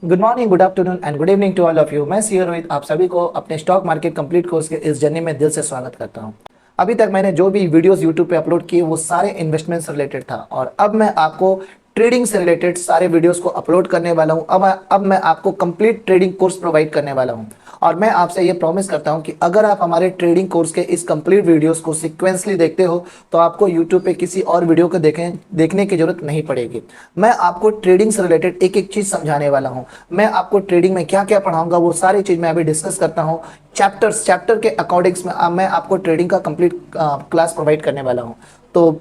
Good morning, good afternoon and good evening to all of you. मैं C Rohit आप सभी को अपने स्टॉक मार्केट कंप्लीट कोर्स के इस जर्नी में दिल से स्वागत करता हूं। अभी तक मैंने जो भी वीडियोस यूट्यूब पे अपलोड किए वो सारे इन्वेस्टमेंट से रिलेटेड था और अब मैं आपको ट्रेडिंग से रिलेटेड सारे वीडियोस को अपलोड करने वाला हूं। अब मैं आपको कंप्लीट ट्रेडिंग कोर्स प्रोवाइड करने वाला हूं और मैं आपसे ये प्रॉमिस करता हूं कि अगर आप हमारे ट्रेडिंग कोर्स के इस कंप्लीट वीडियोस को सीक्वेंसली देखते हो तो आपको यूट्यूब पे किसी और वीडियो को देखने की जरूरत नहीं पड़ेगी। मैं आपको ट्रेडिंग से रिलेटेड एक एक चीज समझाने वाला हूं। मैं आपको ट्रेडिंग में क्या क्या पढ़ाऊंगा वो सारी चीज मैं अभी डिस्कस करता हूं। चैप्टर के अकॉर्डिंग्स में मैं आपको ट्रेडिंग का कंप्लीट क्लास प्रोवाइड करने वाला हूं। तो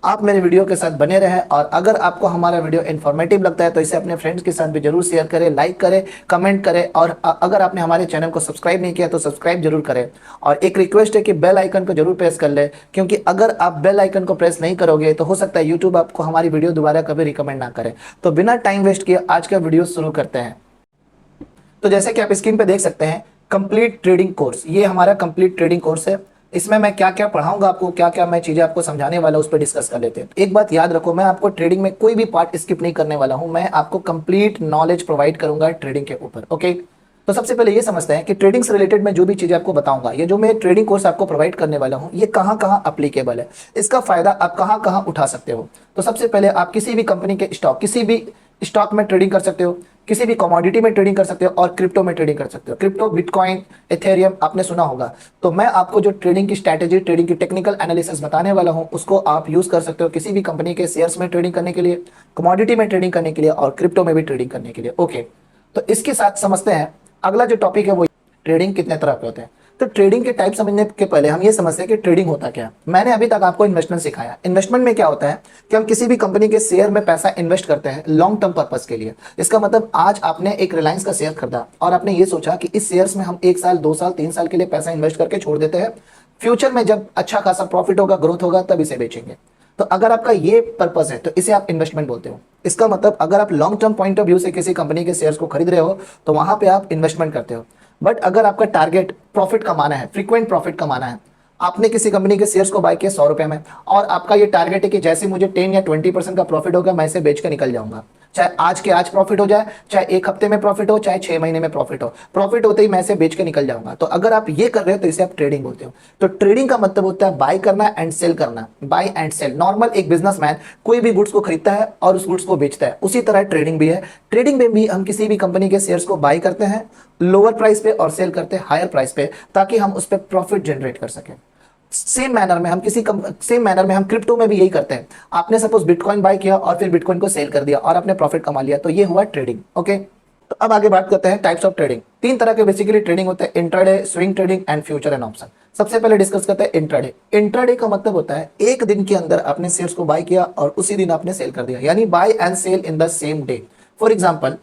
आप मेरे वीडियो के साथ बने रहें और अगर आपको हमारा वीडियो इन्फॉर्मेटिव लगता है तो इसे अपने फ्रेंड्स के साथ भी जरूर शेयर करें, लाइक करें, कमेंट करें और अगर आपने हमारे चैनल को सब्सक्राइब नहीं किया तो सब्सक्राइब जरूर करें। और एक रिक्वेस्ट है कि बेल आइकन को जरूर प्रेस कर ले, क्योंकि अगर आप बेल आइकन को प्रेस नहीं करोगे तो हो सकता है यूट्यूब आपको हमारी वीडियो दोबारा कभी रिकमेंड ना करे। तो बिना टाइम वेस्ट किए आज का वीडियो शुरू करते हैं। तो जैसे कि आप स्क्रीन पे देख सकते हैं, कंप्लीट ट्रेडिंग कोर्स, ये हमारा कंप्लीट ट्रेडिंग कोर्स है। इसमें मैं क्या क्या पढ़ाऊंगा आपको, क्या क्या मैं चीजें आपको समझाने वाला हूं, उस पर डिस्कस कर लेते हैं। एक बात याद रखो, मैं आपको ट्रेडिंग में कोई भी पार्ट स्किप नहीं करने वाला हूं। मैं आपको कंप्लीट नॉलेज प्रोवाइड करूंगा ट्रेडिंग के ऊपर। ओके, तो सबसे पहले ये समझते हैं कि ट्रेडिंग से रिलेटेड मैं जो भी चीजें आपको बताऊंगा, ये जो मैं ट्रेडिंग कोर्स आपको प्रोवाइड करने वाला हूं, ये कहां कहां अप्लीकेबल है, इसका फायदा आप कहां कहां उठा सकते हो। तो सबसे पहले आप किसी भी कंपनी के स्टॉक, किसी भी स्टॉक में ट्रेडिंग कर सकते हो, किसी भी कमोडिटी में ट्रेडिंग कर सकते हो और क्रिप्टो में ट्रेडिंग कर सकते हो। क्रिप्टो, बिटकॉइन, इथेरियम आपने सुना होगा। तो मैं आपको जो ट्रेडिंग की स्ट्रैटेजी, ट्रेडिंग की टेक्निकल एनालिसिस बताने वाला हूं, उसको आप यूज कर सकते हो किसी भी कंपनी के शेयर्स में ट्रेडिंग करने के लिए, कमोडिटी में ट्रेडिंग करने के लिए और क्रिप्टो में भी ट्रेडिंग करने के लिए। ओके, तो इसके साथ समझते हैं अगला जो टॉपिक है वो ट्रेडिंग कितने तरह के होते हैं। तो ट्रेडिंग के टाइप समझने के पहले हम ये समझते हैं कि ट्रेडिंग होता क्या है। मैंने अभी तक आपको इन्वेस्टमेंट सिखाया। इन्वेस्टमेंट में क्या होता है कि हम किसी भी कंपनी के शेयर में पैसा इन्वेस्ट करते हैं लॉन्ग टर्म पर्पस के लिए। इसका मतलब आज आपने एक रिलायंस का शेयर खरीदा और आपने ये सोचा कि इस शेयर्स में हम 1 साल, 2 साल, 3 साल के लिए पैसा इन्वेस्ट करके छोड़ देते हैं, फ्यूचर में जब अच्छा खासा प्रॉफिट होगा, ग्रोथ होगा, तब इसे बेचेंगे। तो अगर आपका ये पर्पस है तो इसे आप इन्वेस्टमेंट बोलते हो। इसका मतलब अगर आप long term point of view से किसी कंपनी के शेयर्स को खरीद रहे हो तो वहां पे आप इन्वेस्टमेंट करते हो। बट अगर आपका टारगेट प्रॉफिट कमाना है, फ्रीक्वेंट प्रॉफिट कमाना है, आपने किसी कंपनी के शेयर्स को बाय किया 100 रुपए में और आपका ये टारगेट है कि जैसे मुझे 10 या 20% का प्रॉफिट होगा मैं इसे बेच कर निकल जाऊंगा, चाहे आज के आज प्रॉफिट हो जाए, चाहे 1 हफ्ते में प्रॉफिट हो, चाहे 6 महीने में प्रॉफिट हो, प्रॉफिट होते ही मैं इसे बेच के निकल जाऊंगा। तो अगर आप ये कर रहे हो तो इसे आप ट्रेडिंग बोलते हो। तो ट्रेडिंग का मतलब होता है बाय करना एंड सेल करना, बाय एंड सेल। नॉर्मल एक बिजनेसमैन कोई भी गुड्स को खरीदता है और उस गुड्स को बेचता है, उसी तरह ट्रेडिंग भी है। ट्रेडिंग में भी हम किसी भी कंपनी के शेयर्स को बाय करते हैं लोअर प्राइस पे और सेल करते हैं हायर प्राइस पे, ताकि हम उस पर प्रॉफिट जनरेट कर सकें। सेम मैनर में हम क्रिप्टो में भी यही करते हैं। आपने सपोज बिटकॉइन बाय किया और फिर बिटकॉइन को सेल कर दिया और आपने प्रॉफिट कमा लिया, तो ये हुआ ट्रेडिंग। ओके, तो अब आगे बात करते हैं टाइप्स ऑफ ट्रेडिंग। 3 तरह के बेसिकली ट्रेडिंग होते हैं, intraday, swing trading and future and option. सबसे पहले डिस्कस करते हैं इंट्राडे। इंट्राडे का मतलब होता है एक दिन के अंदर आपने शेयर्स को बाय किया और उसी दिन आपने सेल कर दिया, यानी buy and sell in the same day. For example,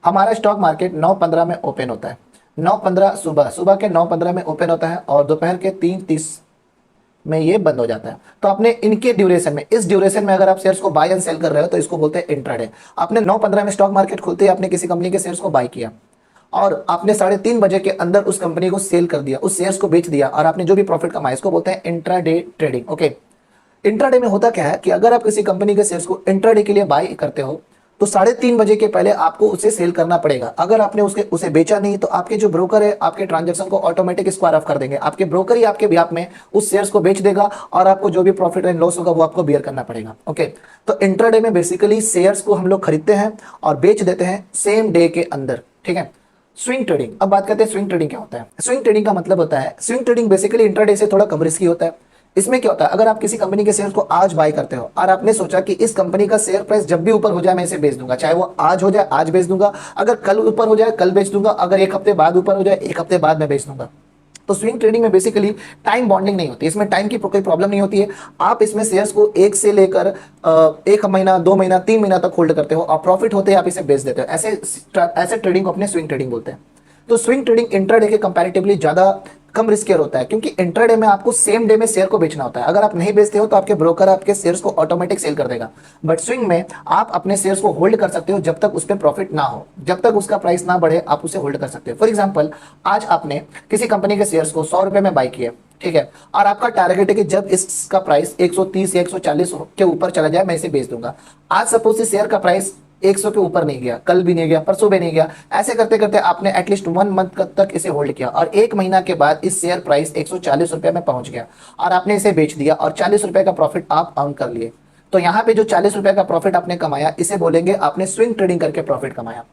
हमारा स्टॉक मार्केट 9:15 में ओपन होता है। 9:15 सुबह के 9:15 में ओपन होता है और दोपहर के 3:30 में ये बंद हो जाता है। तो आपने इनके ड्यूरेशन में, इस ड्यूरेशन में अगर आप शेयर्स को बाय एंड सेल कर रहे हो तो इसको बोलते हैं इंट्राडे। आपने 9:15 में स्टॉक मार्केट खुलते ही आपने किसी कंपनी के शेयर्स को बाय किया और आपने 3:30 बजे के अंदर उस कंपनी को सेल कर दिया, उस शेयर्स को बेच दिया और आपने जो भी प्रॉफिट कमाया, इसको बोलते हैं इंट्राडे ट्रेडिंग। ओके, इंट्राडे में होता क्या है कि अगर आप किसी कंपनी के शेयर्स को इंट्राडे के लिए बाय करते हो तो 3:30 बजे के पहले आपको उसे सेल करना पड़ेगा। अगर आपने उसे बेचा नहीं तो आपके जो ब्रोकर है आपके ट्रांजैक्शन को ऑटोमेटिक स्क्वायर ऑफ कर देंगे। आपके ब्रोकर ही आपके बिहाफ में उस शेयर्स को बेच देगा और आपको जो भी प्रॉफिट एंड लॉस होगा वो आपको बियर करना पड़ेगा। ओके, तो इंट्राडे में बेसिकली शेयर्स को हम लोग खरीदते हैं और बेच देते हैं सेम डे के अंदर। ठीक है, स्विंग ट्रेडिंग। अब बात करते हैं स्विंग ट्रेडिंग क्या होता है। स्विंग ट्रेडिंग का मतलब होता है, स्विंग ट्रेडिंग बेसिकली इंट्राडे से थोड़ा कम रिस्की होता है। इसमें क्या होता है, अगर आप किसी कंपनी के शेयर को आज बाय करते हो और आपने सोचा कि इस कंपनी का शेयर प्राइस जब भी ऊपर हो जाए मैं इसे बेच दूंगा, चाहे वो आज हो जाए आज बेच दूंगा, अगर कल ऊपर हो जाए कल बेच दूंगा, अगर 1 हफ्ते बाद ऊपर हो जाए 1 हफ्ते बाद मैं बेच दूंगा। तो स्विंग ट्रेडिंग में बेसिकली टाइम बॉन्डिंग नहीं होती, इसमें टाइम की कोई प्रॉब्लम नहीं होती है। आप इसमें शेयर्स को 1 से लेकर 1 महीना, 2 महीना, 3 महीना तक होल्ड करते हो और प्रॉफिट होते हैं आप इसे बेच देते हो। ऐसे ट्रेडिंग को अपने स्विंग ट्रेडिंग बोलते हैं। तो स्विंग ट्रेडिंग इंट्राडे के कंपैरेटिवली ज्यादा कम रिस्कियर होता है, क्योंकि इंट्राडे में आपको सेम डे में शेयर को बेचना होता है। अगर आप नहीं बेचते हो तो आपके ब्रोकर आपके शेयर्स को ऑटोमेटिक सेल कर देगा। बट स्विंग में आप अपने शेयर्स को होल्ड कर सकते हो जब तक उस पर प्रॉफिट ना हो, जब तक उसका प्राइस ना बढ़े आप उसे होल्ड कर सकते हो। फॉर एग्जाम्पल, आज आपने किसी कंपनी के शेयर्स को 100 रुपए में बाय किया, ठीक है, और आपका टारगेट है कि जब इसका प्राइस 130 या 140 के ऊपर चला जाए मैं इसे बेच दूंगा। आज सपोज शेयर का प्राइस 100 के ऊपर नहीं गया, कल भी नहीं गया, परसों भी नहीं गया। ऐसे करते करते आपने एटलीस्ट 1 मंथ तक इसे होल्ड किया और 1 महीना के बाद इस शेयर प्राइस 140 रुपए में पहुंच गया और आपने इसे बेच दिया और 40 रुपए का प्रॉफिट आप अर्न कर लिए। तो यहाँ पे जो 40 रुपए का प्रॉफिट आपने कमाया, इसे बोलेंगे आपने स्विंग ट्रेडिंग करके प्रॉफिट कमाया।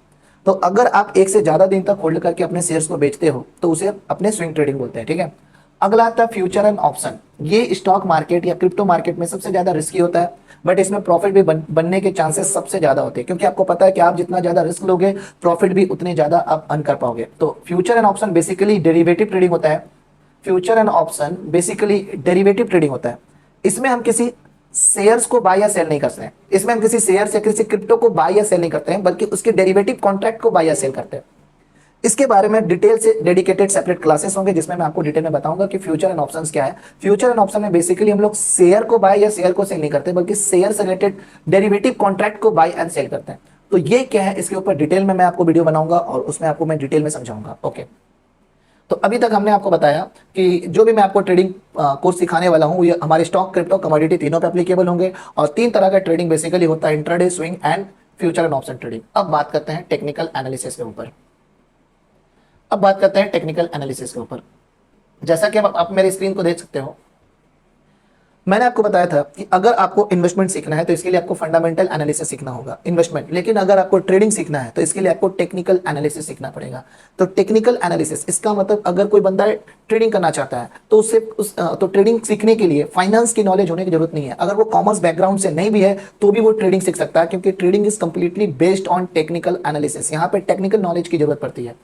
तो अगर आप एक से ज्यादा दिन तक होल्ड करके अपने शेयर्स को बेचते हो तो उसे अपने स्विंग ट्रेडिंग बोलते हैं, ठीक है। अगला आता है फ्यूचर एंड ऑप्शन। ये स्टॉक मार्केट या क्रिप्टो मार्केट में सबसे ज्यादा रिस्की होता है, बट इसमें प्रॉफिट भी बनने के चांसेस सबसे ज्यादा होते हैं, क्योंकि आपको पता है कि आप जितना ज्यादा रिस्क लोगे प्रॉफिट भी उतने ज्यादा आप अर्न कर पाओगे। तो future and option basically derivative trading होता है। Future and option basically derivative trading होता है। इसमें हम किसी शेयर्स को बाय या सेल नहीं करते हैं, इसमें हम किसी शेयर्स या किसी क्रिप्टो को बाय या सेल नहीं करते हैं, बल्कि उसके डेरिवेटिव कॉन्ट्रैक्ट को बाय या सेल करते हैं। इसके बारे में डिटेल से डेडिकेटेड सेपरेट क्लासेस होंगे, जिसमें मैं आपको डिटेल में बताऊंगा कि फ्यूचर एंड ऑप्शंस क्या है। फ्यूचर एंड ऑप्शन में बेसिकली हम लोग शेयर को बाय या शेयर को सेल नहीं करते, बल्कि शेयर से रिलेटेड डेरिवेटिव कॉन्ट्रैक्ट को बाय एंड सेल करते हैं। तो ये क्या है, इसके ऊपर डिटेल में मैं आपको वीडियो बनाऊंगा और उसमें आपको मैं डिटेल में समझाऊंगा। ओके, तो अभी तक हमने आपको बताया कि जो भी मैं आपको ट्रेडिंग कोर्स सिखाने वाला हूं, ये हमारे स्टॉक, क्रिप्टो, कमोडिटी तीनों पे एप्लीकेबल होंगे। और 3 तरह का ट्रेडिंग बेसिकली होता है, intraday, swing and future and option trading. अब बात करते हैं टेक्निकल एनालिसिस के ऊपर। जैसा कि आप मेरी स्क्रीन को देख सकते हो, मैंने आपको बताया था कि अगर आपको इन्वेस्टमेंट सीखना है तो इसके लिए आपको फंडामेंटल एनालिसिस सीखना होगा, इन्वेस्टमेंट। लेकिन अगर आपको ट्रेडिंग सीखना है तो इसके लिए आपको टेक्निकल एनालिसिस सीखना पड़ेगा। तो टेक्निकल एनालिसिस, इसका मतलब अगर कोई बंदा ट्रेडिंग करना चाहता है तो उससे तो ट्रेडिंग सीखने के लिए फाइनेंस की नॉलेज होने की जरूरत नहीं है। अगर वो कॉमर्स बैकग्राउंड से नहीं भी है तो भी वो ट्रेडिंग सीख सकता है, क्योंकि trading is completely based on technical analysis. यहाँ पे टेक्निकल नॉलेज की जरूरत पड़ती है।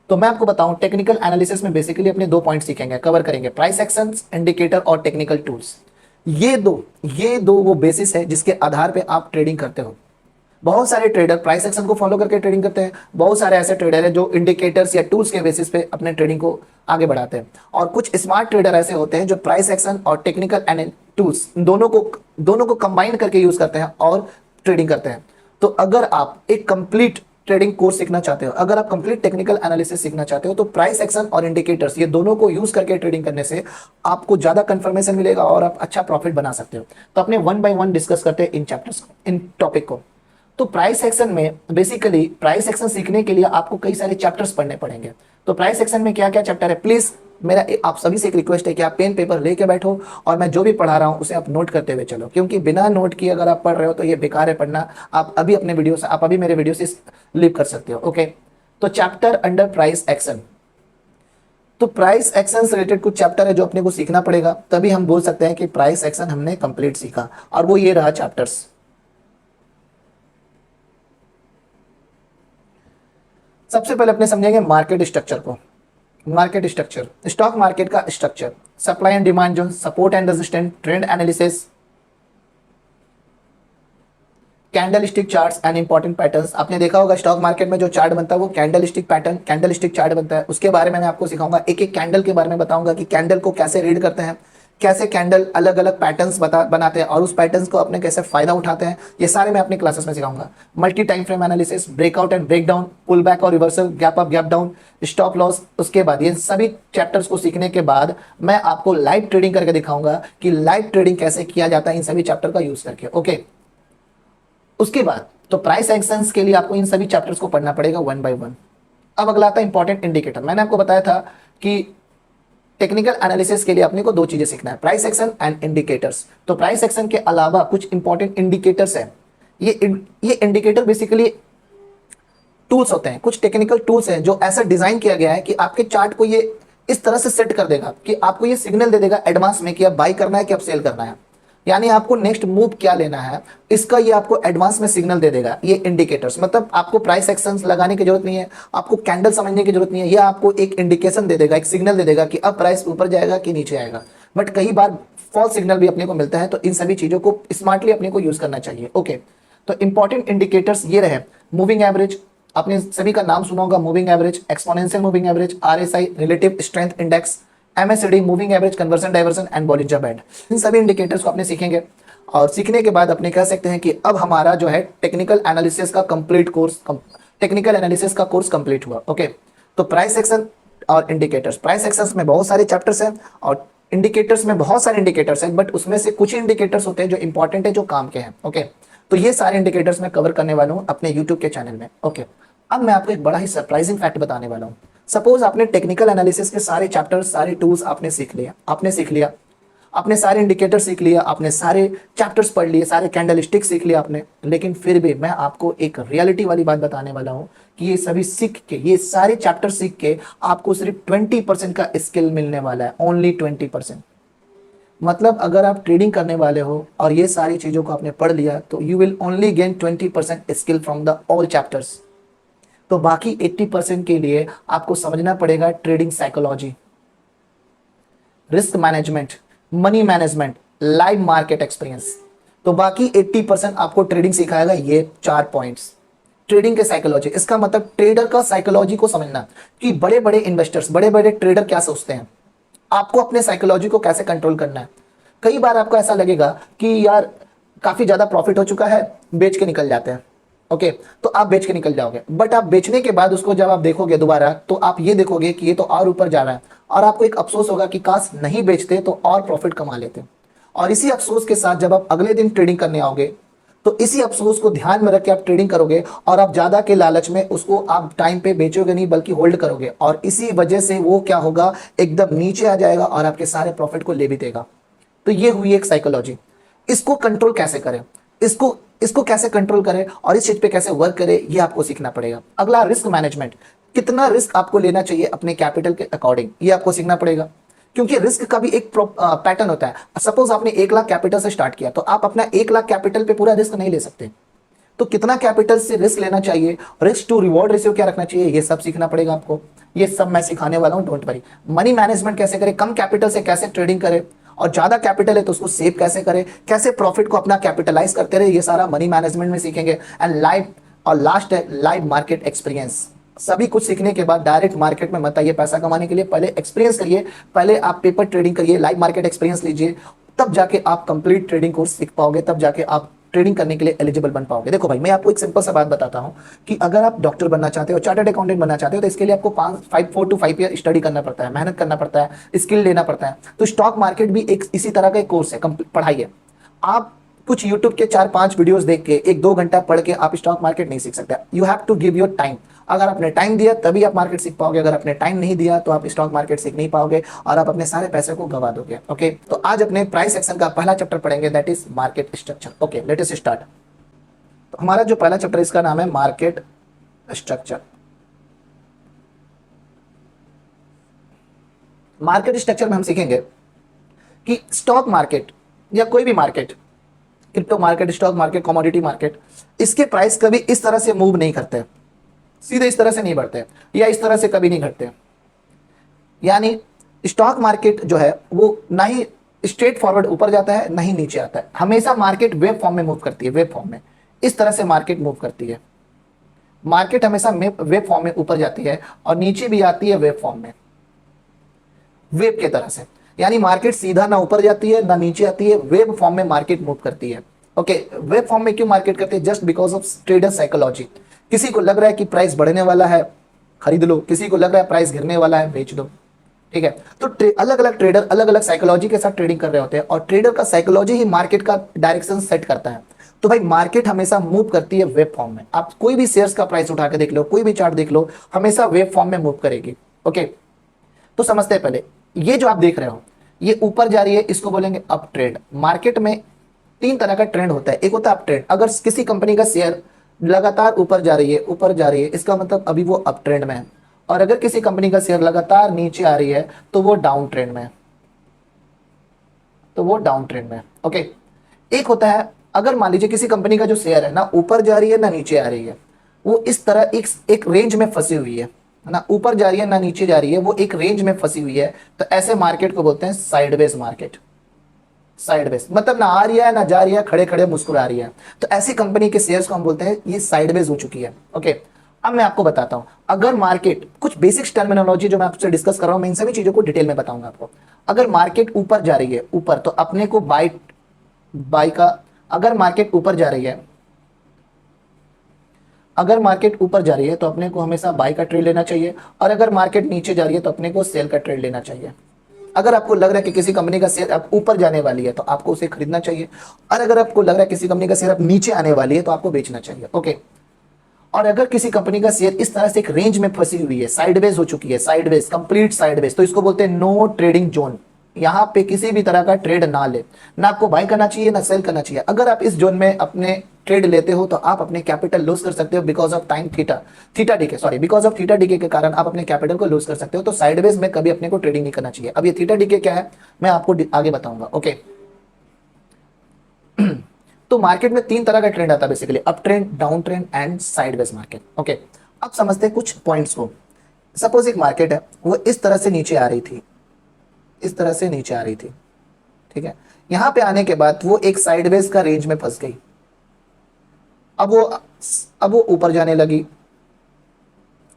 तो मैं आपको बताऊं, टेक्निकल एनालिसिस में बेसिकली अपने 2 पॉइंट सीखेंगे, कवर करेंगे, प्राइस एक्शंस, इंडिकेटर और टेक्निकल टूल्स। ये दो वो बेसिस है जिसके आधार पे आप ट्रेडिंग करते हो। बहुत सारे ट्रेडर प्राइस एक्शन को फॉलो करके ट्रेडिंग करते हैं, बहुत सारे ऐसे ट्रेडर हैं जो इंडिकेटर्स या टूल्स के बेसिस पे अपने ट्रेडिंग को आगे बढ़ाते हैं, और कुछ स्मार्ट ट्रेडर ऐसे होते हैं जो प्राइस एक्शन और टेक्निकल टूल्स दोनों को कंबाइन करके यूज करते हैं और ट्रेडिंग करते हैं। तो अगर आप एक कंप्लीट ट्रेडिंग कोर्स सीखना चाहते हो, अगर आप कंप्लीट टेक्निकल एनालिसिस सीखना चाहते हो, तो प्राइस एक्शन और इंडिकेटर्स ये दोनों को यूज करके ट्रेडिंग करने से आपको ज्यादा कंफर्मेशन मिलेगा और आप अच्छा प्रॉफिट बना सकते हो। तो अपने 1 बाय 1 डिस्कस करते हैं इन चैप्टर्स को, इन टॉपिक को। तो प्राइस एक्शन में बेसिकली प्राइस एक्शन सीखने के लिए आपको कई सारे चैप्टर्स पढ़ने पड़ेंगे। तो प्राइस एक्शन में क्या क्या चैप्टर है, प्लीज मेरा आप सभी से एक रिक्वेस्ट है कि आप पेन पेपर लेके बैठो और मैं जो भी पढ़ा रहा हूं उसे आप नोट करते हुए चलो, क्योंकि बिना नोट किए अगर आप पढ़ रहे हो तो ये बेकार है पढ़ना। आप अभी मेरे वीडियो से लीव कर सकते हो। ओके, तो चैप्टर अंडर प्राइस एक्शन। तो प्राइस एक्शन से रिलेटेड कुछ चैप्टर है जो अपने को सीखना पड़ेगा, तभी हम बोल सकते हैं कि प्राइस एक्शन हमने कंप्लीट सीखा, और वो ये रहा चैप्टर्स। सबसे पहले अपने समझेंगे मार्केट स्ट्रक्चर को। मार्केट स्ट्रक्चर, स्टॉक मार्केट का structure, supply and demand zone, support and resistance, trend analysis, candle stick charts and important patterns. आपने देखा होगा स्टॉक मार्केट में जो चार्ट बनता है वो candle stick pattern, candle stick chart बनता है। उसके बारे में मैं आपको सिखाऊंगा, एक एक कैंडल के बारे में बताऊंगा कि कैंडल को कैसे रीड करते हैं, कैसे कैंडल अलग अलग पैटर्न्स बनाते हैं और उस पैटर्न्स को अपने कैसे फायदा उठाते हैं, ये सारे मैं अपने क्लासेस में सिखाऊंगा। Multi time frame analysis, breakout and break down, pull back और reversal, gap up gap down, stop loss. उसके बाद ये सभी चैप्टर्स को सीखने के बाद मैं आपको लाइव ट्रेडिंग करके दिखाऊंगा कि लाइव ट्रेडिंग कैसे किया जाता है इन सभी चैप्टर का यूज करके। ओके, उसके बाद तो प्राइस एक्शंस के लिए आपको इन सभी चैप्टर्स को पढ़ना पड़ेगा 1 बाय 1। अब अगला आता है इंपॉर्टेंट इंडिकेटर। मैंने आपको बताया था कि टेक्निकल एनालिसिस के लिए अपने को 2 चीजें सीखना है, प्राइस एक्शन एंड इंडिकेटर्स। तो प्राइस एक्शन के अलावा कुछ इंपॉर्टेंट इंडिकेटर्स हैं। ये इंडिकेटर बेसिकली टूल्स होते हैं, कुछ टेक्निकल टूल्स हैं जो ऐसा डिजाइन किया गया है कि आपके चार्ट को ये इस तरह से सेट कर देगा कि आपको ये सिग्नल दे देगा एडवांस में कि अब बाई करना है कि अब सेल करना है, यानी आपको नेक्स्ट मूव क्या लेना है इसका ये आपको एडवांस में सिग्नल दे देगा। ये इंडिकेटर्स, मतलब आपको प्राइस एक्शंस लगाने की जरूरत नहीं है, आपको कैंडल समझने की जरूरत नहीं है, ये आपको एक इंडिकेशन दे देगा, एक सिग्नल दे देगा कि अब प्राइस ऊपर जाएगा कि नीचे आएगा। बट कई बार फॉल्स सिग्नल भी अपने को मिलता है, तो इन सभी चीजों को स्मार्टली अपने को यूज करना चाहिए। ओके, तो इंपॉर्टेंट इंडिकेटर्स ये रहे, मूविंग एवरेज, आपने सभी का नाम सुना होगा, moving average, exponential moving average, RSI relative strength index, MACD, moving average, convergence divergence and Bollinger band. इन सभी इंडिकेटर्स को आपने सीखेंगे और सीखने के बाद अपने कह सकते हैं कि अब हमारा जो है टेक्निकल एनालिसिस का कंप्लीट कोर्स, टेक्निकल एनालिसिस का कोर्स कंप्लीट हुआ। ओके, तो प्राइस एक्शन और इंडिकेटर्स, प्राइस एक्शंस में बहुत सारे चैप्टर्स हैं और इंडिकेटर्स में बहुत सारे इंडिकेटर्स हैं, बट उसमें से कुछ इंडिकेटर्स होते हैं जो इंपॉर्टेंट है, जो काम के हैं। ओके, तो ये सारे इंडिकेटर्स मैं कवर करने वाला हूँ अपने यूट्यूब के चैनल में। ओके, अब मैं आपको एक बड़ा ही सरप्राइजिंग फैक्ट बताने वाला हूँ। सपोज आपने टेक्निकल एनालिसिस के सारे चैप्टर्स, सारे टूल्स आपने सीख लिया, आपने सारे इंडिकेटर सीख लिया, आपने सारे चैप्टर्स पढ़ लिए, सारे कैंडलस्टिक सीख लिया आपने, लेकिन फिर भी मैं आपको एक रियलिटी वाली बात बताने वाला हूं कि ये सभी सीख के, ये सारे चैप्टर सीख के आपको सिर्फ 20% का स्किल मिलने वाला है, ओनली 20%। मतलब अगर आप ट्रेडिंग करने वाले हो और ये सारी चीजों को आपने पढ़ लिया तो you will only gain 20% skill from the all chapters. तो बाकी 80% के लिए आपको समझना पड़ेगा trading psychology, risk management, money management, live market experience. तो बाकी 80% आपको ट्रेडिंग सिखाएगा ये 4 पॉइंट्स। ट्रेडिंग के साइकोलॉजी, इसका मतलब ट्रेडर का साइकोलॉजी को समझना कि बड़े बड़े इन्वेस्टर्स, बड़े बड़े ट्रेडर क्या सोचते हैं, आपको अपने साइकोलॉजी को कैसे कंट्रोल करना है। कई बार आपको ऐसा लगेगा कि यार काफी ज्यादा प्रॉफिट हो चुका है, बेच के निकल जाते हैं। ओके, तो आप बेच के निकल जाओगे, बट आप बेचने के बाद उसको जब आप देखोगे दोबारा तो आप ये देखोगे कि ये तो और ऊपर जा रहा है, और आपको एक अफसोस होगा कि काश नहीं बेचते तो और प्रॉफिट कमा लेते। और इसी अफसोस के साथ जब आप अगले दिन ट्रेडिंग करने आओगे तो इसी अफसोस को ध्यान में रख के आप ट्रेडिंग करोगे, और आप ज्यादा के लालच में उसको आप टाइम पे बेचोगे नहीं बल्कि होल्ड करोगे, और इसी वजह से वो क्या होगा, एकदम नीचे आ जाएगा और आपके सारे प्रॉफिट को ले भी देगा। तो ये हुई एक साइकोलॉजी। इसको कंट्रोल कैसे करें, इसको इसको कैसे कंट्रोल करें और इस चीज पे कैसे वर्क करें, ये आपको सीखना पड़ेगा। अगला, रिस्क मैनेजमेंट, कितना रिस्क आपको लेना चाहिए अपने कैपिटल के अकॉर्डिंग, ये आपको सीखना पड़ेगा। क्योंकि रिस्क का भी एक पैटर्न होता है। सपोज आपने 1 लाख कैपिटल से स्टार्ट किया तो आप अपना 1 लाख कैपिटल पे पूरा रिस्क नहीं ले सकते। तो कितना कैपिटल से रिस्क लेना चाहिए, रिस्क टू रिवॉर्ड रेशियो क्या रखना चाहिए, ये सब सीखना पड़ेगा आपको। ये सब मैं सिखाने वाला हूं, डोंट वरी। मनी मैनेजमेंट कैसे करें, कम कैपिटल से कैसे ट्रेडिंग करें, और ज्यादा कैपिटल है तो उसको सेव कैसे करें, कैसे प्रॉफिट को अपना कैपिटलाइज करते रहे, ये सारा मनी मैनेजमेंट में सीखेंगे। एंड लाइव, और लास्ट है लाइव मार्केट एक्सपीरियंस। सभी कुछ सीखने के बाद डायरेक्ट मार्केट में मत आइए पैसा कमाने के लिए, पहले एक्सपीरियंस करिए, पहले आप पेपर ट्रेडिंग करिए, लाइव मार्केट एक्सपीरियंस लीजिए, तब जाके आप कंप्लीट ट्रेडिंग कोर्स सीख पाओगे, तब जाके आप ट्रेडिंग करने के लिए एलिजिबल बन पाओगे। देखो भाई, मैं आपको एक सिंपल सा बात बताता हूं कि अगर आप डॉक्टर बनना चाहते हो, चार्टर्ड अकाउंटेंट बनना चाहते हो, तो इसके लिए आपको 4 to 5 ईयर स्टडी करना पड़ता है, मेहनत करना पड़ता है, स्किल लेना पड़ता है। तो स्टॉक मार्केट भी एक इसी तरह का एक कोर्स है, पढ़ाई है। आप कुछ यूट्यूब के 4-5 वीडियोस देख के 1-2 घंटा पढ़ के आप स्टॉक मार्केट नहीं सीख सकते। You have to give your time. अगर आपने टाइम दिया तभी आप मार्केट सीख पाओगे, अगर आपने टाइम नहीं दिया तो आप स्टॉक मार्केट सीख नहीं पाओगे और आप अपने सारे पैसे को गवा दोगे। ओके, तो आज अपने प्राइस सेक्शन का पहला चैप्टर पढ़ेंगे, that is market structure. Okay, let us start. तो हमारा जो पहला चैप्टर इसका नाम है मार्केट स्ट्रक्चर। मार्केट स्ट्रक्चर में हम सीखेंगे कि स्टॉक मार्केट या कोई भी market, crypto market, stock market, commodity market, इसके प्राइस कभी इस तरह से मूव नहीं करते, सीधे इस तरह से नहीं बढ़ते, या इस तरह से कभी नहीं घटते। यानी स्टॉक मार्केट जो है वो ना ही स्ट्रेट फॉरवर्ड ऊपर जाता है ना ही नीचे आता है, हमेशा मार्केट वेव फॉर्म में मूव करती है। वेव फॉर्म में इस तरह से मार्केट मूव करती है। मार्केट हमेशा वेव फॉर्म में ऊपर जाती है और नीचे भी आती है वेव फॉर्म में, वेव के तरह से। यानी मार्केट सीधा ना ऊपर जाती है ना नीचे आती है, वेव फॉर्म में मार्केट मूव करती है। ओके, वेव फॉर्म में क्यों मार्केट करती है? Just because of trader psychology. किसी को लग रहा है कि प्राइस बढ़ने वाला है, खरीद लो, किसी को लग रहा है प्राइस गिरने वाला है, बेच दो। ठीक है, तो अलग अलग ट्रेडर अलग अलग साइकोलॉजी के साथ ट्रेडिंग कर रहे होते हैं, और ट्रेडर का साइकोलॉजी ही मार्केट का डायरेक्शन सेट करता है। तो भाई मार्केट हमेशा मूव करती है वेव फॉर्म में। आप कोई भी शेयर्स का प्राइस उठा के देख लो, कोई भी चार्ट देख लो, हमेशा वेव फॉर्म में मूव करेगी। ओके, तो समझते हैं पहले, ये जो आप देख रहे हो ये ऊपर जा रही है, इसको बोलेंगे अप ट्रेंड। मार्केट में 3 तरह का ट्रेंड होता है। एक होता है अप ट्रेंड, अगर किसी कंपनी का शेयर लगातार ऊपर जा रही है, ऊपर जा रही है, इसका मतलब अभी वो अप ट्रेंड में है। और अगर किसी कंपनी का शेयर लगातार नीचे आ रही है तो वो डाउन ट्रेंड में है, तो वो डाउन ट्रेंड में है। ओके, एक होता है अगर मान लीजिए किसी कंपनी का जो शेयर है ना ऊपर जा रही है ना नीचे आ रही है, वो इस तरह एक रेंज में फंसी हुई है ना, ऊपर जा रही है ना नीचे जा रही है, वो एक रेंज में फंसी हुई है, तो ऐसे मार्केट को बोलते हैं साइडवेज मार्केट। साइडवेज मतलब ना आ रही है ना जा रही है, खड़े खड़े मुस्कुरा रही है, तो ऐसी कंपनी के शेयर्स को हम बोलते हैं ये साइडवेज हो चुकी है। ओके, अब मैं आपको बताता हूं, अगर मार्केट, कुछ बेसिक्स टर्मिनोलॉजी जो मैं आपसे डिस्कस कर रहा हूं, मैं इन सभी चीजों को डिटेल में बताऊंगा आपको। अगर मार्केट ऊपर जा रही है ऊपर, तो अपने को बाय का, अगर मार्केट ऊपर जा रही है, अगर मार्केट ऊपर जा रही है तो अपने को हमेशा बाय का ट्रेड लेना चाहिए, और अगर मार्केट नीचे जा रही है तो अपने को सेल का ट्रेड लेना चाहिए। अगर आपको लग रहा है कि किसी कंपनी का शेयर अब ऊपर जाने वाली है तो आपको उसे खरीदना चाहिए, और अगर आपको लग रहा है किसी कंपनी का शेयर अब नीचे आने वाली है तो आपको बेचना चाहिए। ओके, और अगर किसी कंपनी का शेयर इस तरह से एक रेंज में फंसी हुई है, साइडवेज हो चुकी है, साइडवेज, कंप्लीट साइडवेज, तो इसको बोलते हैं नो ट्रेडिंग जोन। यहां पे किसी भी तरह का ट्रेड ना ले, ना आपको बाय करना चाहिए ना सेल करना चाहिए। अगर आप इस जोन में अपने ट्रेड लेते हो तो आप अपने कैपिटल लूज कर सकते हो because of time theta DK, sorry, because of theta DK के कारण आप अपने कैपिटल को लूज कर सकते हो। तो साइडवेज में कभी अपने को ट्रेडिंग नहीं करना चाहिए। अब ये थीटा डीके क्या है मैं आपको आगे बताऊंगा। ओके, तो मार्केट में तीन तरह का ट्रेंड आता है basically, up trend, down trend and sideways market. Okay, अब समझते हैं कुछ पॉइंट्स को। सपोज एक मार्केट है, वो इस तरह से नीचे आ रही थी, इस तरह से नीचे आ रही थी, ठीक है। यहां पे आने के बाद वो एक साइडवेज का रेंज में फंस गई। अब वो ऊपर जाने लगी,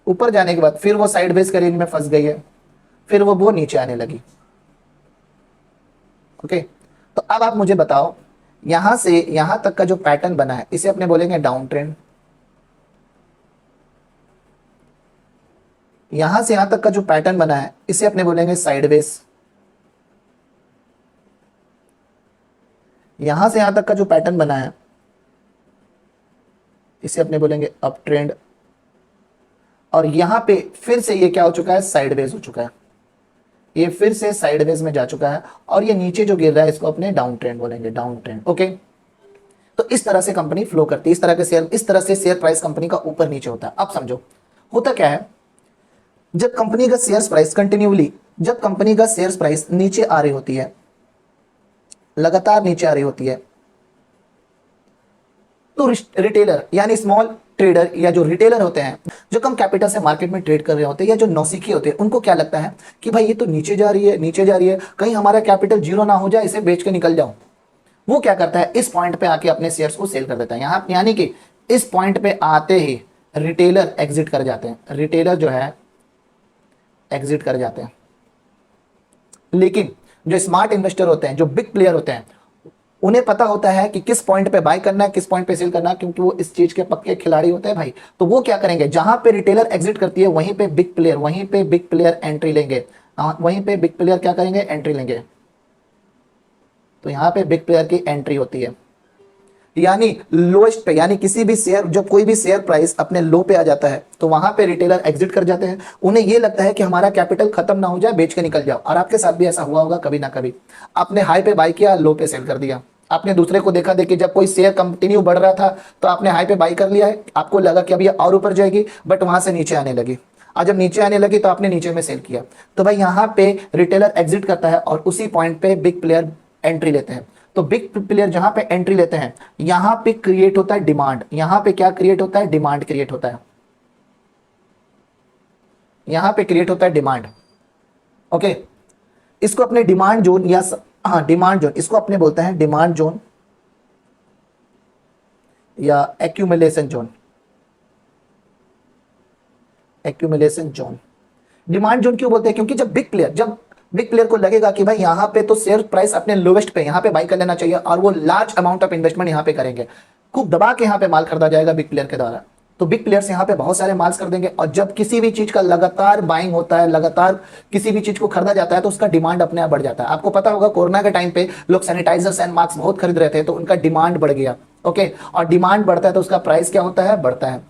ऊपर जाने के बाद फिर वो साइडवेज का रेंज में फंस गई है, फिर वो नीचे आने लगी। ओके, तो अब आप मुझे बताओ यहां से यहां तक का जो पैटर्न बना है इसे अपने बोलेंगे डाउन ट्रेंड, यहां से यहां तक का जो पैटर्न बना है इसे अपने बोलेंगे साइडवेज, यहां से यहां तक का जो पैटर्न बना है इसे अपने बोलेंगे अप ट्रेंड, और यहां पे फिर से ये क्या हो चुका है, साइडवेज हो चुका है, ये फिर से साइडवेज में जा चुका है, और ये नीचे जो गिर रहा है इसको अपने डाउन ट्रेंड बोलेंगे, डाउन ट्रेंड। ओके, तो इस तरह से कंपनी फ्लो करती है, इस तरह के शेयर, इस तरह से शेयर प्राइस कंपनी का ऊपर नीचे होता है। अब समझो होता क्या है, जब कंपनी का शेयर प्राइस कंटिन्यूली, जब कंपनी का शेयर प्राइस नीचे आ रही होती है, लगातार नीचे आ रही होती है, तो रिटेलर यानी स्मॉल ट्रेडर या जो रिटेलर होते हैं, जो कम कैपिटल से मार्केट में ट्रेड कर रहे होते हैं या जो नौसिखी होते हैं, उनको क्या लगता है कि भाई ये तो नीचे जा रही है, नीचे जा रही है, कहीं हमारा कैपिटल जीरो ना हो जाए, इसे बेच के निकल जाओ। वो क्या करता है, इस पॉइंट पे आके अपने शेयर्स को सेल कर देता है। यहाँ यानी कि इस पॉइंट पे आते ही रिटेलर एग्जिट कर जाते हैं, रिटेलर जो है एग्जिट कर जाते हैं। लेकिन जो स्मार्ट इन्वेस्टर होते हैं, जो बिग प्लेयर होते हैं, उन्हें पता होता है कि किस पॉइंट पे बाय करना है, किस पॉइंट पे सेल करना है, क्योंकि वो इस चीज के पक्के खिलाड़ी होते हैं भाई। तो वो क्या करेंगे, जहां पे रिटेलर एग्जिट करती है वहीं पे बिग प्लेयर एंट्री लेंगे, वहीं पे बिग प्लेयर क्या करेंगे, एंट्री लेंगे। तो यहां पे बिग प्लेयर की एंट्री होती है, यानी लोएस्ट पे, यानी किसी भी शेयर, जब कोई भी शेयर प्राइस अपने लो पे आ जाता है तो वहां पे रिटेलर एग्जिट कर जाते हैं। उन्हें ये लगता है कि हमारा कैपिटल खत्म ना हो जाए, बेच के निकल जाओ। और आपके साथ भी ऐसा हुआ होगा कभी ना कभी, आपने हाई पे बाय किया, लो पे सेल कर दिया। आपने दूसरे को देखा, देखिए जब कोई शेयर कंटिन्यू बढ़ रहा था तो आपने हाई पे बाय कर लिया है, आपको लगा कि अब ये और ऊपर जाएगी, बट वहां से नीचे आने लगी, और जब नीचे आने लगी तो आपने नीचे में सेल किया। तो भाई यहाँ पे रिटेलर एग्जिट करता है और उसी पॉइंट पे बिग प्लेयर एंट्री लेते हैं। तो बिग प्लेयर जहां पे एंट्री लेते हैं, यहां पे क्रिएट होता है डिमांड। यहां पे क्या क्रिएट होता है, डिमांड क्रिएट होता है, यहां पे क्रिएट होता है डिमांड। ओके, इसको अपने डिमांड जोन या हाँ डिमांड जोन, इसको अपने बोलते हैं डिमांड जोन या accumulation zone, accumulation zone. Demand zone क्यों बोलते हैं, क्योंकि जब बिग प्लेयर को लगेगा कि भाई यहाँ पे तो शेयर प्राइस अपने लोवेस्ट पे यहाँ पे बाई कर लेना चाहिए, और वो लार्ज अमाउंट ऑफ इन्वेस्टमेंट यहाँ पे करेंगे, खूब दबा के यहाँ पे माल खरीदा जाएगा बिग प्लेयर के द्वारा। तो बिग प्लेयर्स यहाँ पे बहुत सारे माल्स कर देंगे, और जब किसी भी चीज का लगातार बाइंग होता है, लगातार किसी भी चीज को खरीदा जाता है, तो उसका डिमांड अपने आप बढ़ जाता है। आपको पता होगा कोरोना के टाइम पे लोग सैनिटाइजर्स एंड मास्क बहुत खरीद रहे थे, तो उनका डिमांड बढ़ गया। ओके, और डिमांड बढ़ता है तो उसका प्राइस क्या होता है, बढ़ता है।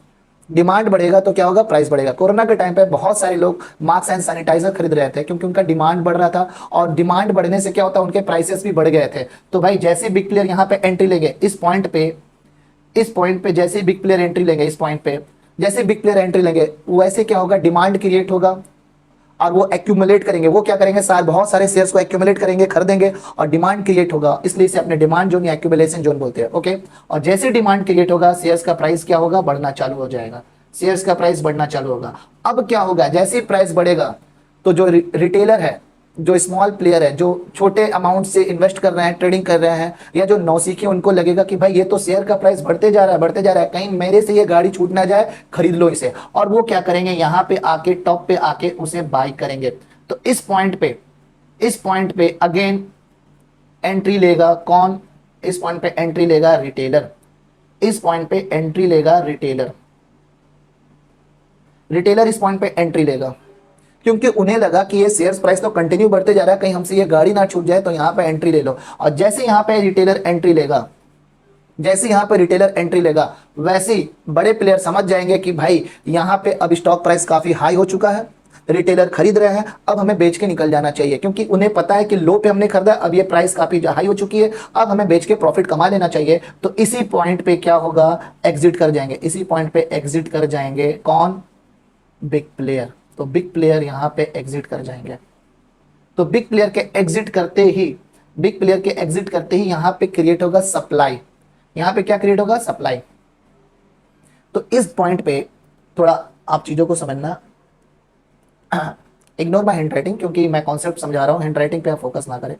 डिमांड बढ़ेगा तो क्या होगा, प्राइस बढ़ेगा। कोरोना के टाइम पे बहुत सारे लोग मास्क एंड सैनिटाइजर खरीद रहे थे क्योंकि उनका डिमांड बढ़ रहा था, और डिमांड बढ़ने से क्या होता है, उनके प्राइसेस भी बढ़ गए थे। तो भाई जैसे बिग प्लेयर यहाँ पे एंट्री लेंगे इस पॉइंट पे जैसे बिग प्लेयर एंट्री लेंगे इस पॉइंट पे, जैसे बिग प्लेयर एंट्री लेंगे वैसे क्या होगा, डिमांड क्रिएट होगा, और वो एक्यूमुलेट करेंगे। वो क्या करेंगे, बहुत सारे शेयर्स को एक्यूमुलेट करेंगे, खरीदेंगे, और डिमांड क्रिएट होगा, इसलिए इसे अपने डिमांड जोन या एक्यूमुलेशन जोन बोलते हैं। ओके, और जैसे डिमांड क्रिएट होगा, शेयर्स का प्राइस क्या होगा, बढ़ना चालू हो जाएगा, शेयर्स का प्राइस बढ़ना चालू होगा। अब क्या होगा, जैसे प्राइस बढ़ेगा तो जो रिटेलर है, जो स्मॉल प्लेयर है, जो छोटे अमाउंट से इन्वेस्ट कर रहे हैं, ट्रेडिंग कर रहे हैं, या जो नौसिखिए, उनको लगेगा कि भाई ये तो शेयर का प्राइस बढ़ते जा रहा है, कहीं मेरे से ये गाड़ी छूट ना जाए, खरीद लो इसे। और वो क्या करेंगे, यहाँ पे आके टॉप पे आके उसे बाय करेंगे। तो इस पॉइंट पे अगेन एंट्री लेगा कौन, इस पॉइंट पे एंट्री लेगा रिटेलर, इस पॉइंट पे एंट्री लेगा रिटेलर इस पॉइंट पे एंट्री लेगा। क्योंकि उन्हें लगा कि ये शेयर प्राइस तो कंटिन्यू बढ़ते जा रहा है, कहीं हमसे ये गाड़ी ना छूट जाए, तो यहाँ पे एंट्री ले लो। और जैसे यहाँ पे रिटेलर एंट्री लेगा, जैसे यहां पे रिटेलर एंट्री लेगा, वैसे ही बड़े प्लेयर समझ जाएंगे कि भाई यहां पे अब स्टॉक प्राइस काफी हाई हो चुका है, रिटेलर खरीद रहे हैं, अब हमें बेच के निकल जाना चाहिए, क्योंकि उन्हें पता है कि लो पे हमने खरीदा, अब ये प्राइस काफी हाई हो चुकी है, अब हमें बेच के प्रॉफिट कमा लेना चाहिए। तो इसी पॉइंट पे क्या होगा, एग्जिट कर जाएंगे, इसी पॉइंट पे एग्जिट कर जाएंगे। कौन? Big player. तो बिग प्लेयर यहां पे एग्जिट कर जाएंगे। तो बिग प्लेयर के एग्जिट करते ही, बिग प्लेयर के एग्जिट करते ही यहां पे क्रिएट होगा सप्लाई। यहां पे क्या क्रिएट होगा? सप्लाई। तो इस पॉइंट पे थोड़ा आप चीजों को समझना, इग्नोर माय हैंड राइटिंग, क्योंकि मैं कॉन्सेप्ट समझा रहा हूं, हैंड राइटिंग पे आप फोकस ना करें।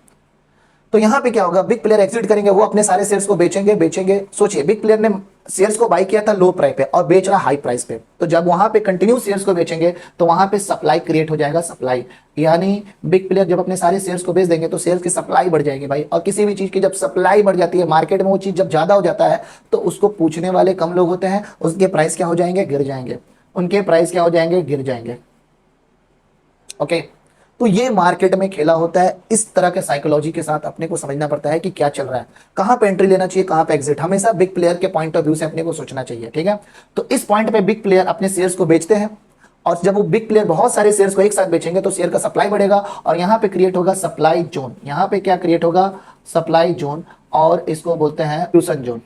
तो यहां पे क्या होगा, बिग प्लेयर एग्जिट करेंगे, वो अपने सारे शेयर्स को बेचेंगे। सोचिए, बिग प्लेयर ने शेयर्स को बाई किया था लो प्राइस पे और बेच रहा हाई प्राइस पे, तो जब वहां पे कंटिन्यू शेयर्स को बेचेंगे तो वहां पे सप्लाई क्रिएट हो जाएगा, सप्लाई। यानी बिग प्लेयर जब अपने सारे शेयर्स को बेच देंगे तो शेयर्स की सप्लाई बढ़ जाएगी भाई। और किसी भी चीज की जब सप्लाई बढ़ जाती है मार्केट में, वो चीज जब ज्यादा हो जाता है तो उसको पूछने वाले कम लोग होते हैं, उसके प्राइस क्या हो जाएंगे? गिर जाएंगे। उनके प्राइस क्या हो जाएंगे? गिर जाएंगे। ओके, तो ये मार्केट में खेला होता है। इस तरह के साइकोलॉजी के साथ अपने को समझना पड़ता है कि क्या चल रहा है, कहां पे एंट्री लेना चाहिए, कहां पे एग्जिट। हमेशा बिग प्लेयर के पॉइंट ऑफ व्यू से अपने को सोचना चाहिए, ठीक है। तो इस पॉइंट पे बिग प्लेयर अपने शेयर्स को बेचते हैं, और जब वो बिग प्लेयर बहुत सारे शेयर्स को एक साथ बेचेंगे तो शेयर का सप्लाई बढ़ेगा, और यहां पे क्रिएट होगा सप्लाई जोन। यहां पे क्या क्रिएट होगा? सप्लाई जोन, और इसको बोलते हैं डिस्ट्रीब्यूशन जोन।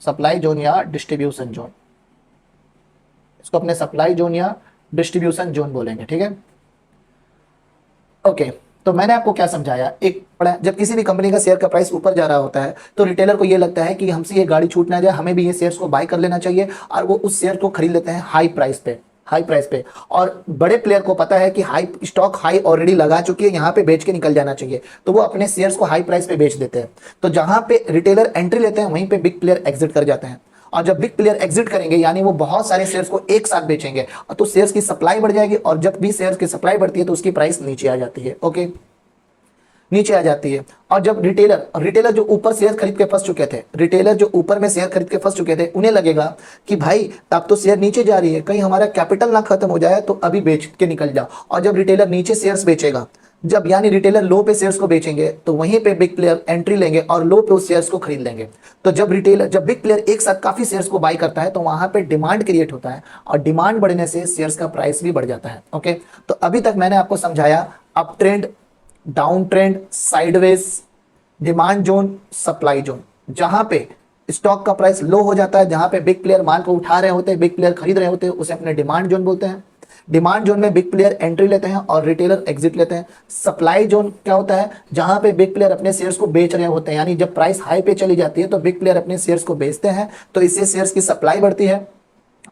सप्लाई जोन या डिस्ट्रीब्यूशन जोन, इसको अपने सप्लाई जोन या डिस्ट्रीब्यूशन जोन बोलेंगे, ठीक है। ओके, तो मैंने आपको क्या समझाया, एक पढ़ा, जब किसी भी कंपनी का शेयर का प्राइस ऊपर जा रहा होता है तो रिटेलर को ये लगता है कि हमसे ये गाड़ी छूट ना जाए, हमें भी ये शेयर्स को बाय कर लेना चाहिए, और वो उस शेयर को खरीद लेते हैं हाई प्राइस पे, हाई प्राइस पे। और बड़े प्लेयर को पता है कि हाई स्टॉक हाई ऑलरेडी लगा चुकी है, यहाँ पे बेच के निकल जाना चाहिए, तो वो अपने शेयर्स को हाई प्राइस पे बेच देते हैं। तो जहां पे रिटेलर एंट्री लेते हैं वहीं पे बिग प्लेयर एग्जिट कर जाते हैं, और जब बिग प्लेयर एग्जिट करेंगे यानी वो बहुत सारे शेयर्स को एक साथ बेचेंगे, तो शेयर्स की सप्लाई बढ़ जाएगी, और जब भी शेयर्स की सप्लाई बढ़ती है तो उसकी प्राइस नीचे आ जाती है। ओके, नीचे आ जाती है। और जब रिटेलर जो ऊपर शेयर खरीद के फंस चुके थे, रिटेलर जो ऊपर में शेयर खरीद के फंस चुके थे, उन्हें लगेगा कि भाई अब तो शेयर नीचे जा रही है, कहीं हमारा कैपिटल ना खत्म हो जाए, तो अभी बेच के निकल जाओ। और जब रिटेलर नीचे शेयर्स बेचेगा, जब यानी रिटेलर लो पे शेयर्स को बेचेंगे, तो वहीं पे बिग प्लेयर एंट्री लेंगे और लो पे उस शेयर्स को खरीद लेंगे। तो जब बिग प्लेयर एक साथ काफी शेयर्स को बाय करता है तो वहां पे डिमांड क्रिएट होता है, और डिमांड बढ़ने से शेयर्स का प्राइस भी बढ़ जाता है। ओके, तो अभी तक मैंने आपको समझाया up trend, down trend, sideways, demand zone, supply zone. जहां पे स्टॉक का प्राइस लो हो जाता है, जहां पे बिग प्लेयर माल को उठा रहे होते हैं, बिग प्लेयर खरीद रहे होते हैं, उसे अपने डिमांड जोन बोलते हैं। डिमांड जोन में बिग प्लेयर एंट्री लेते हैं और रिटेलर एग्जिट लेते हैं। सप्लाई जोन क्या होता है? जहां पे बिग प्लेयर अपने शेयर्स को बेच रहे होते हैं, यानी जब प्राइस हाई पे चली जाती है तो बिग प्लेयर अपने शेयर्स को बेचते हैं, तो इससे शेयर्स की सप्लाई बढ़ती है,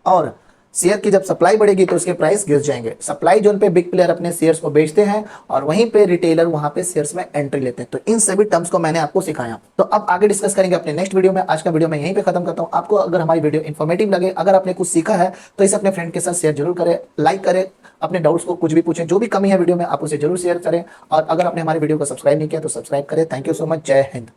और शेयर की जब सप्लाई बढ़ेगी तो उसके प्राइस गिर जाएंगे। सप्लाई जोन पे बिग प्लेयर अपने शेयर्स को बेचते हैं, और वहीं पे रिटेलर वहां पे शेयर्स में एंट्री लेते हैं। तो इन सभी टर्म्स को मैंने आपको सिखाया। तो अब आगे डिस्कस करेंगे अपने नेक्स्ट वीडियो में। आज का वीडियो मैं यहीं पे खत्म करता हूं। आपको अगर हमारी वीडियो इन्फॉर्मेटिव लगे, अगर आपने कुछ सीखा है, तो इसे अपने फ्रेंड के साथ शेयर जरूर करें, लाइक करें, अपने डाउट्स को कुछ भी पूछें, जो भी कमी है वीडियो में आप उसे जरूर शेयर करें, और अगर आपने हमारे वीडियो को सब्सक्राइब नहीं किया तो सब्सक्राइब करें। Thank you so much. जय हिंद।